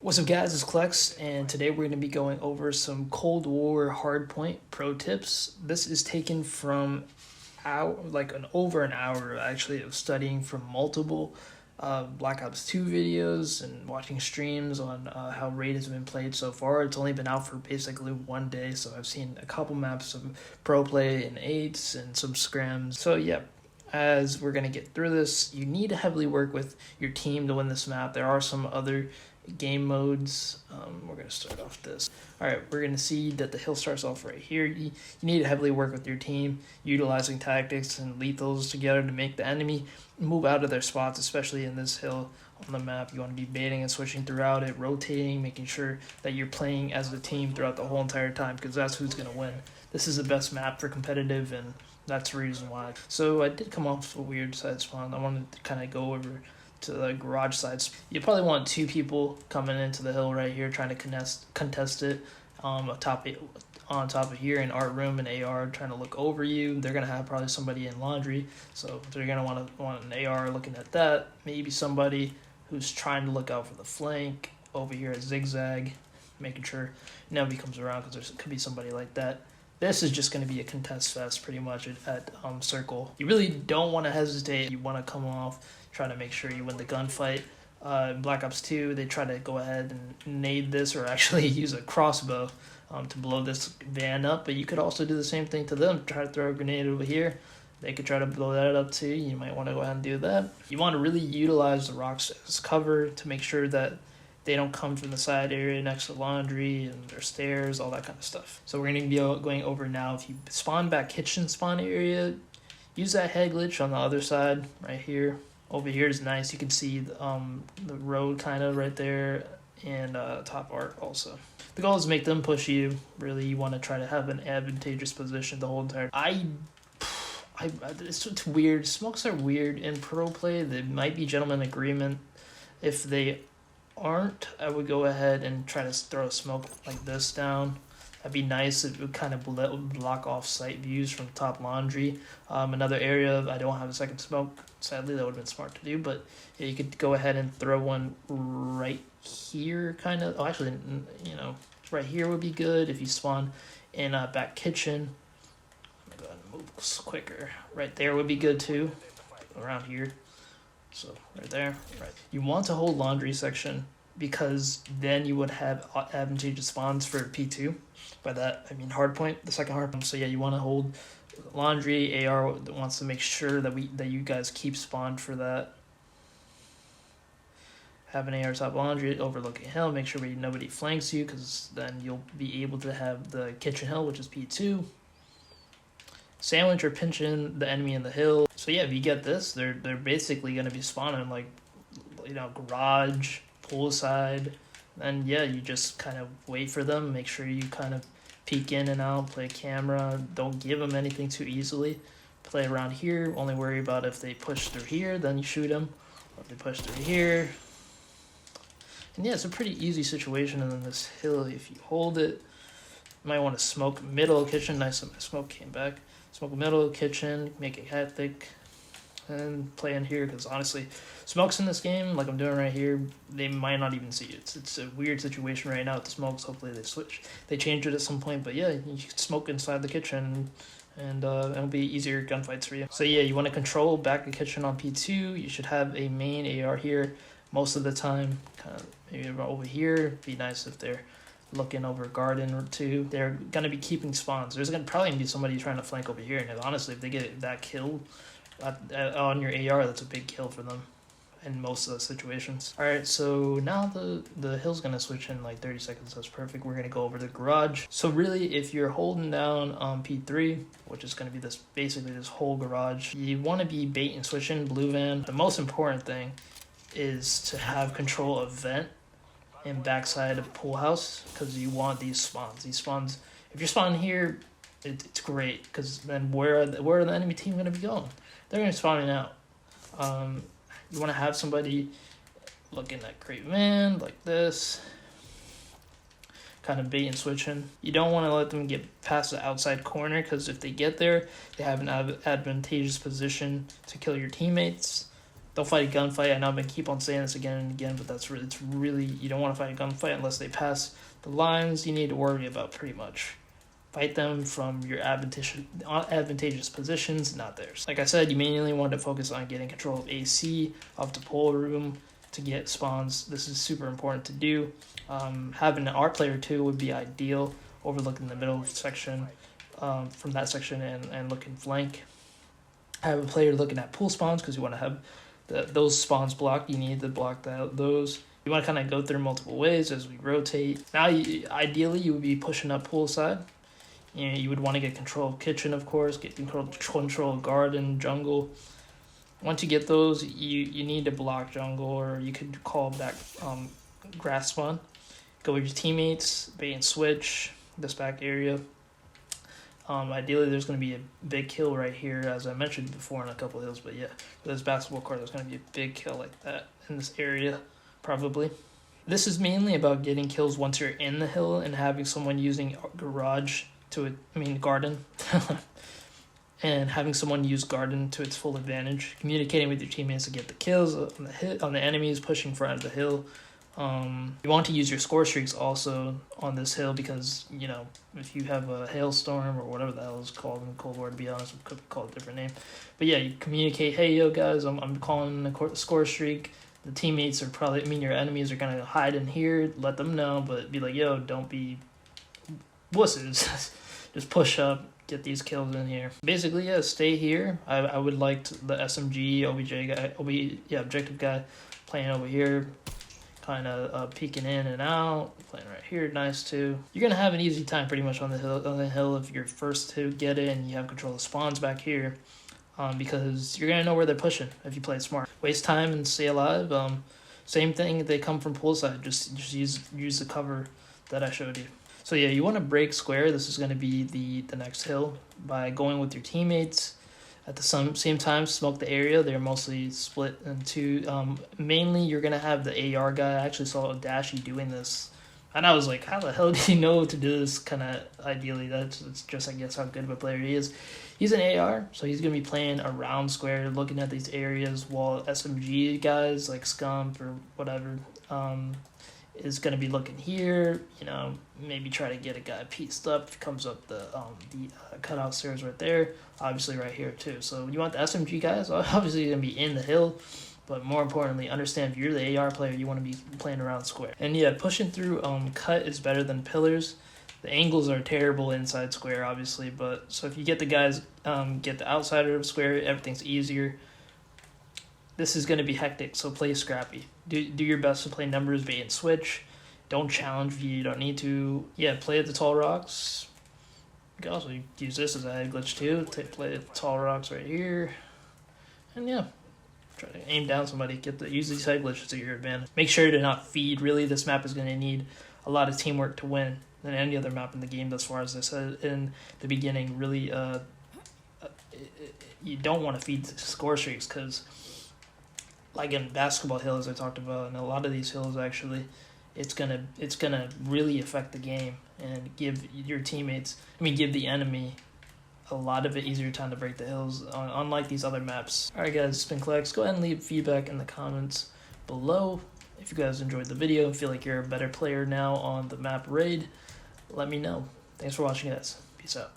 What's up guys, it's Klex, and today we're going to be going over some Cold War Hardpoint pro tips. This is taken from over an hour actually of studying from multiple Black Ops 2 videos and watching streams on how Raid has been played so far. It's only been out for basically one day, so I've seen a couple maps of pro play in 8s and some scrims. So yeah, as we're going to get through this, you need to heavily work with your team to win this map. There are some other game modes. We're going to start off this. Alright, we're going to see that the hill starts off right here. You need to heavily work with your team, utilizing tactics and lethals together to make the enemy move out of their spots, especially in this hill on the map. You want to be baiting and switching throughout it, rotating, making sure that you're playing as a team throughout the whole entire time, because that's who's going to win. This is the best map for competitive, and that's the reason why. So I did come off a weird side spawn. I wanted to kind of go over to the garage sides. You probably want two people coming into the hill right here trying to contest it on top of here in art room and AR trying to look over you. They're gonna have probably somebody in laundry, so they're gonna want an AR looking at that. Maybe somebody who's trying to look out for the flank over here at zigzag, making sure nobody comes around, because there could be somebody like that. This is just going to be a contest fest pretty much at circle. You really don't want to hesitate. You want to come off, try to make sure you win the gunfight. In Black Ops 2, they try to go ahead and nade this, or actually use a crossbow to blow this van up. But you could also do the same thing to them. Try to throw a grenade over here. They could try to blow that up too. You might want to go ahead and do that. You want to really utilize the rocks as cover to make sure that they don't come from the side area next to laundry and their stairs, all that kind of stuff. So we're going to be going over now. If you spawn back kitchen spawn area, use that head glitch on the other side right here. Over here is nice. You can see the road kind of right there, and top art also. The goal is to make them push you. Really, you want to try to have an advantageous position the whole entire time. It's weird. Smokes are weird in pro play. They might be gentleman agreement. If they aren't, I would go ahead and try to throw a smoke like this down. That'd be nice. It would kind of block off sight views from top laundry. Another area, I don't have a second smoke. Sadly, that would have been smart to do, but yeah, you could go ahead and throw one right here, kind of. Oh, actually, right here would be good if you spawn in a back kitchen. I'm gonna go ahead and move quicker. Right there would be good too, around here. So right there, right. You want to hold laundry section, because then you would have advantageous spawns for P2. By that, I mean hardpoint, the second hardpoint. So yeah, you want to hold laundry. AR wants to make sure that you guys keep spawned for that. Have an AR top laundry overlooking hill. Make sure nobody flanks you, because then you'll be able to have the kitchen hill, which is P2. Sandwich or pinch in the enemy in the hill. So yeah, if you get this, they're basically going to be spawning like, garage, poolside. And yeah, you just kind of wait for them. Make sure you kind of peek in and out, play camera. Don't give them anything too easily. Play around here. Only worry about if they push through here, then you shoot them. Or if they push through here. And yeah, it's a pretty easy situation. And then this hill, if you hold it, you might want to smoke middle kitchen. Nice that my smoke came back. Smoke middle kitchen, make it hectic, and play in here, because honestly, smokes in this game, like I'm doing right here, they might not even see it. It's a weird situation right now with the smokes. Hopefully they change it at some point, but yeah, you can smoke inside the kitchen, and it'll be easier gunfights for you. So yeah, you want to control back the kitchen on P2. You should have a main AR here most of the time, kind of maybe over here. Be nice if they're looking over a garden or two. They're going to be keeping spawns. There's going to probably be somebody trying to flank over here, and honestly, if they get that kill on your AR, that's a big kill for them in most of the situations. Alright, so now the hill's going to switch in like 30 seconds. That's perfect. We're going to go over the garage. So really, if you're holding down on P3, which is going to be basically this whole garage, you want to be bait and switching blue van. The most important thing is to have control of vent and backside of pool house, because you want these spawns. These spawns, if you're spawning here, it's great, because then where are the enemy team going to be going? They're going to be spawning out. You want to have somebody looking at crate van like this, kind of bait and switching. You don't want to let them get past the outside corner, because if they get there, they have an advantageous position to kill your teammates. Don't fight a gunfight. I know I'm gonna keep on saying this again and again, but it's really, you don't want to fight a gunfight unless they pass the lines you need to worry about pretty much. Fight them from your advantageous positions, not theirs. Like I said, you mainly want to focus on getting control of AC off the pole room to get spawns. This is super important to do. Having an art player too would be ideal, overlooking the middle section from that section and looking flank. Have a player looking at pool spawns because you want to have those spawns blocked. You need to block those. You want to kind of go through multiple ways as we rotate. Now, ideally, you would be pushing up poolside. You know, you would want to get control of kitchen, of course, get control of garden, jungle. Once you get those, you need to block jungle, or you could call back grass spawn. Go with your teammates, bait and switch, this back area. Ideally, there's going to be a big kill right here, as I mentioned before in a couple of hills. But yeah, for this basketball court, there's going to be a big kill like that in this area, probably. This is mainly about getting kills once you're in the hill and having someone using garage garden, and having someone use garden to its full advantage. Communicating with your teammates to get the kills on the enemies pushing front of the hill. You want to use your score streaks also on this hill because, you know, if you have a hailstorm or whatever the hell is called in Cold War, to be honest, we could call it a different name. But yeah, you communicate, hey, yo, guys, I'm calling a score streak. The teammates are probably, your enemies are going to hide in here, let them know, but be like, yo, don't be wusses. Just push up, get these kills in here. Basically, yeah, stay here. I would like the SMG, OBJ guy, objective guy playing over here. Kind of peeking in and out, playing right here, nice too. You're gonna have an easy time pretty much on the hill if you're first to get it and you have control of spawns back here, because you're gonna know where they're pushing if you play it smart. Waste time and stay alive. Same thing. They come from poolside. Just use the cover that I showed you. So yeah, you want to break square. This is gonna be the next hill by going with your teammates. At the same time, smoke the area. They're mostly split into mainly you're going to have the AR guy. I actually saw Dashy doing this. And I was like, how the hell did he know to do this kind of ideally? That's just, I guess, how good of a player he is. He's an AR, so he's going to be playing around square, looking at these areas, while SMG guys like Scump or whatever is going to be looking here, you know, maybe try to get a guy pieced up. Comes up the cutout stairs right there, obviously right here too. So you want the SMG guys, obviously you're going to be in the hill, but more importantly, understand if you're the AR player, you want to be playing around square. And yeah, pushing through cut is better than pillars. The angles are terrible inside square, obviously, but so if you get the guys, get the outsider of square, everything's easier. This is going to be hectic, so play scrappy. Do your best to play numbers, bait and switch. Don't challenge if you don't need to. Yeah, play at the tall rocks. You can also use this as a head glitch too. Play at the tall rocks right here. And yeah, try to aim down somebody. Use these head glitches to your advantage. Make sure to not feed. Really, this map is going to need a lot of teamwork to win than any other map in the game thus far. As I said in the beginning, really, you don't want to feed score streaks because, like in basketball hill, as I talked about, and a lot of these hills actually, it's gonna really affect the game and give your teammates, give the enemy a lot of it easier time to break the hills, unlike these other maps. Alright guys, it's been Klex. Go ahead and leave feedback in the comments below. If you guys enjoyed the video and feel like you're a better player now on the map Raid, let me know. Thanks for watching guys. Peace out.